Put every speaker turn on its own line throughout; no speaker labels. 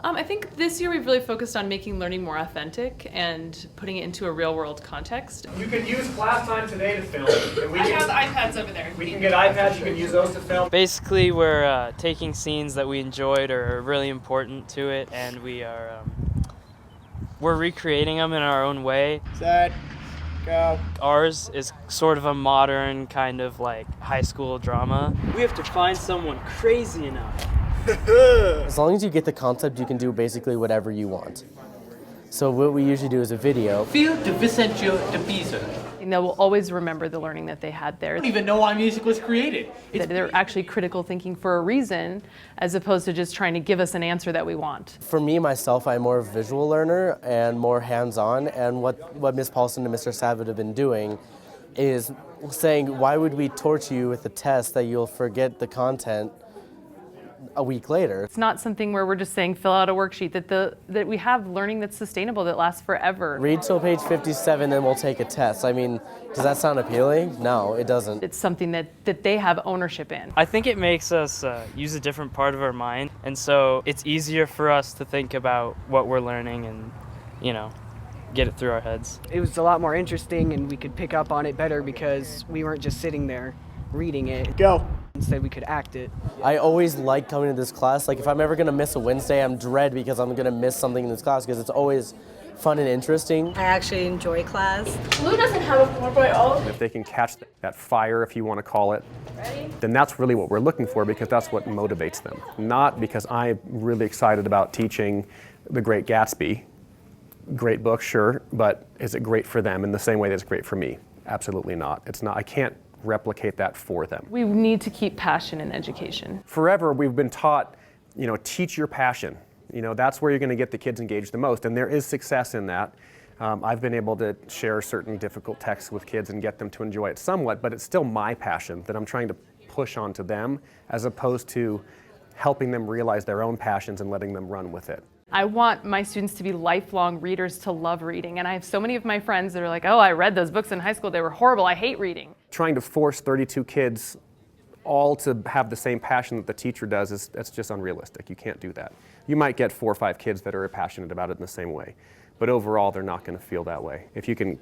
I think this year we've really focused on making learning more authentic and putting it into a real-world context.
You can use class time today to film.
I have the iPads over there.
We can get iPads, you can use those to film.
Basically, we're taking scenes that we enjoyed or are really important to it, and we're recreating them in our own way.
Set, go.
Ours is sort of a modern kind of like high school drama. We have to find someone crazy enough.
As long as you get the concept, you can do basically whatever you want. So what we usually do is a video.
Feel the Vicentio de Pisa.
And they will always remember the learning that they had there.
I don't even know why music was created.
That they're actually critical thinking for a reason, as opposed to just trying to give us an answer that we want.
For me, myself, I'm more of a visual learner and more hands-on. And what Ms. Paulson and Mr. Sabot have been doing is saying, why would we torture you with a test that you'll forget the content a week later?
It's not something where we're just saying fill out a worksheet, that we have learning that's sustainable, that lasts forever.
Read till page 57, then we'll take a test. I mean, does that sound appealing? No, it doesn't.
It's something that they have ownership in.
I think it makes us use a different part of our mind, and so it's easier for us to think about what we're learning and, get it through our heads.
It was a lot more interesting, and we could pick up on it better because we weren't just sitting there reading it.
Go.
Instead, we could act it.
I always like coming to this class. Like if I'm ever gonna miss a Wednesday, I'm dread because I'm gonna miss something in this class because it's always fun and interesting.
I actually enjoy class.
Blue doesn't have a 4.0.
If they can catch that fire, if you want to call it, then that's really what we're looking for, because that's what motivates them. Not because I'm really excited about teaching The Great Gatsby. Great book, sure, but is it great for them in the same way that it's great for me? Absolutely not. It's not. I can't replicate that for them.
We need to keep passion in education.
Forever we've been taught, teach your passion. That's where you're going to get the kids engaged the most, and there is success in that. I've been able to share certain difficult texts with kids and get them to enjoy it somewhat, but it's still my passion that I'm trying to push onto them, as opposed to helping them realize their own passions and letting them run with it.
I want my students to be lifelong readers, to love reading. And I have so many of my friends that are like, oh, I read those books in high school, they were horrible, I hate reading.
Trying to force 32 kids all to have the same passion that the teacher does, that's just unrealistic. You can't do that. You might get 4 or 5 kids that are passionate about it in the same way, but overall they're not going to feel that way. If you can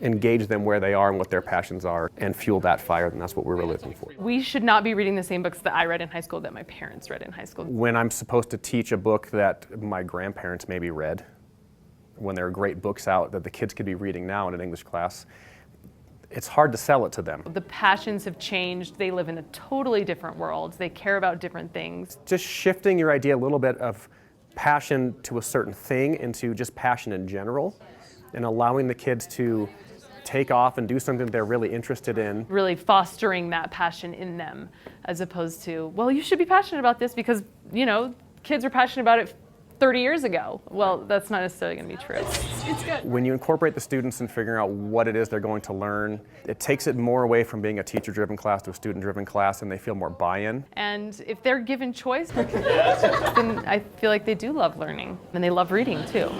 engage them where they are and what their passions are and fuel that fire, then that's what we're really looking for.
We should not be reading the same books that I read in high school that my parents read in high school.
When I'm supposed to teach a book that my grandparents maybe read, when there are great books out that the kids could be reading now in an English class, it's hard to sell it to them.
The passions have changed. They live in a totally different world. They care about different things.
Just shifting your idea a little bit of passion to a certain thing into just passion in general, and allowing the kids to take off and do something they're really interested in.
Really fostering that passion in them, as opposed to, well, you should be passionate about this because, kids were passionate about it 30 years ago. Well, that's not necessarily going to be true. It's good.
When you incorporate the students in figuring out what it is they're going to learn, it takes it more away from being a teacher-driven class to a student-driven class, and they feel more buy-in.
And if they're given choice, then I feel like they do love learning, and they love reading too.